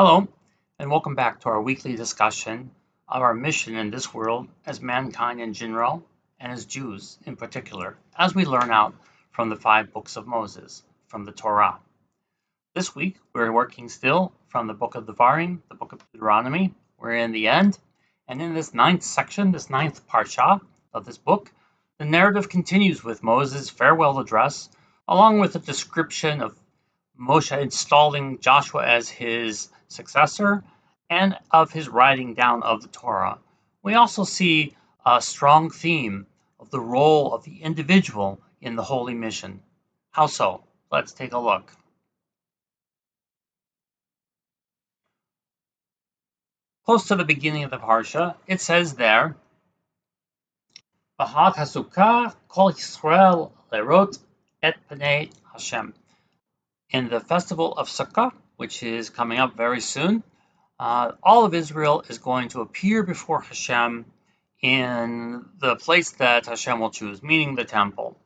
Hello, and welcome back to our weekly discussion of our mission in this world as mankind in general and as Jews in particular, as we learn out from the 5 books of Moses, from the Torah. This week, we're working still from the book of Devarim, the book of Deuteronomy. We're in the end, and in this 9th section, this 9th parsha of this book, the narrative continues with Moses' farewell address, along with a description of Moshe installing Joshua as his successor and of his writing down of the Torah. We also see a strong theme of the role of the individual in the holy mission. How so? Let's take a look. Close to the beginning of the Parsha, it says there, B'Hag HaSukkah Kol Yisrael Lerot Et Pnei Hashem. In the festival of Sukkah, which is coming up very soon, all of Israel is going to appear before Hashem in the place that Hashem will choose, meaning the temple.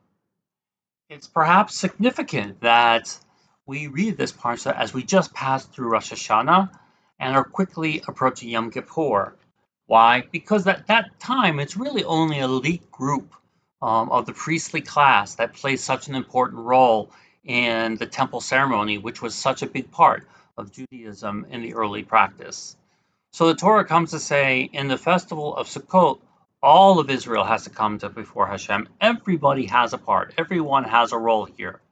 It's perhaps significant that we read this parsha as we just passed through Rosh Hashanah and are quickly approaching Yom Kippur. Why? Because at that time, it's really only an elite group of the priestly class that plays such an important role in the temple ceremony, which was such a big part of Judaism in the early practice. So the Torah comes to say, in the festival of Sukkot, all of Israel has to come to before Hashem. Everybody has a part. Everyone has a role here.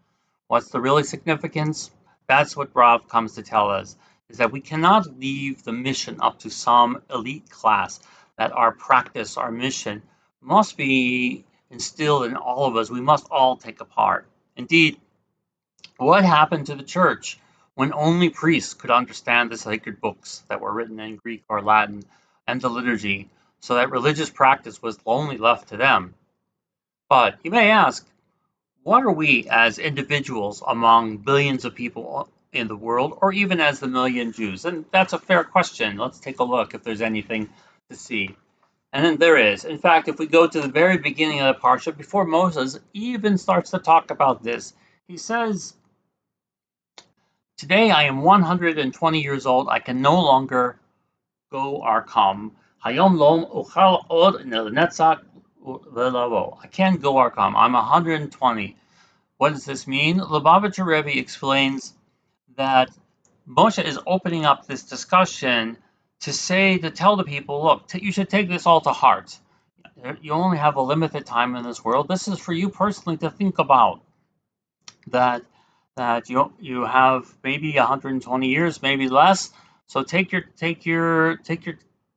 What's the really significance? That's what Rav comes to tell us, is that we cannot leave the mission up to some elite class, that our practice, our mission, must be instilled in all of us. We must all take a part. Indeed, what happened to the church when only priests could understand the sacred books that were written in Greek or Latin and the liturgy, so that religious practice was only left to them? But you may ask, what are we as individuals among billions of people in the world, or even as the million Jews? And that's a fair question. Let's take a look if there's anything to see. And then there is. In fact, if we go to the very beginning of the Parsha, before Moses even starts to talk about this, he says, "Today I am 120 years old. I can no longer go or come. Hayom lom uchal od netzach velavo." I can't go or come. I'm 120. What does this mean? Lubavitcher Rebbe explains that Moshe is opening up this discussion to tell the people, look, you should take this all to heart. You only have a limited time in this world. This is for you personally to think about. That you have maybe 120 years, maybe less. So take your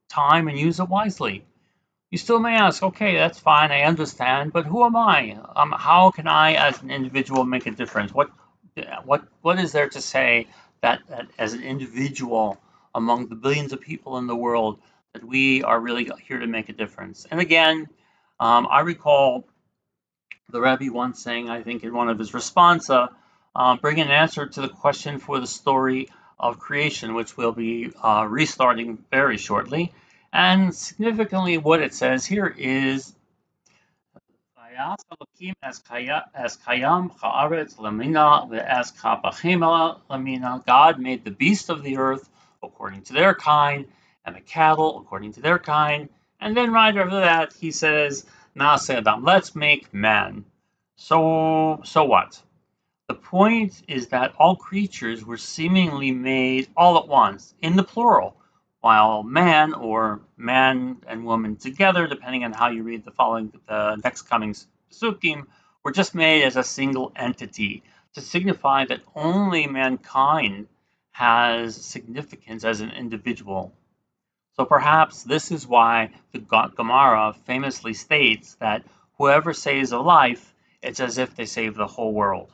time and use it wisely. You still may ask, okay, that's fine, I understand, but who am I? How can I, as an individual, make a difference? What is there to say that as an individual among the billions of people in the world, that we are really here to make a difference? And again, I recall the Rebbe once saying, I think in one of his responsa, bring an answer to the question for the story of creation, which we'll be restarting very shortly. And significantly, what it says here is, God made the beasts of the earth according to their kind, and the cattle according to their kind. And then right after that, he says, let's make man. So what? The point is that all creatures were seemingly made all at once, in the plural, while man, or man and woman together, depending on how you read the next coming psukim, were just made as a single entity, to signify that only mankind has significance as an individual. So perhaps this is why the Gemara famously states that whoever saves a life, it's as if they save the whole world.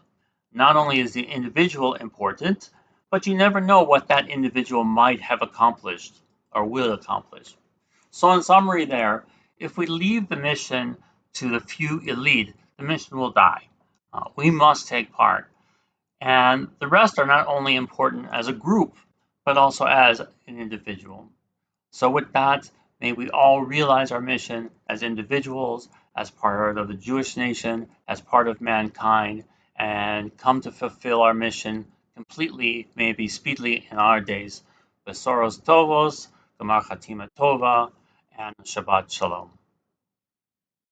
Not only is the individual important, but you never know what that individual might have accomplished or will accomplish. So in summary there, if we leave the mission to the few elite, the mission will die. We must take part. And the rest are not only important as a group, but also as an individual. So with that, may we all realize our mission as individuals, as part of the Jewish nation, as part of mankind, and come to fulfill our mission completely, maybe speedily in our days. Besoros Tovos, Gamar Chatima Tova, and Shabbat Shalom.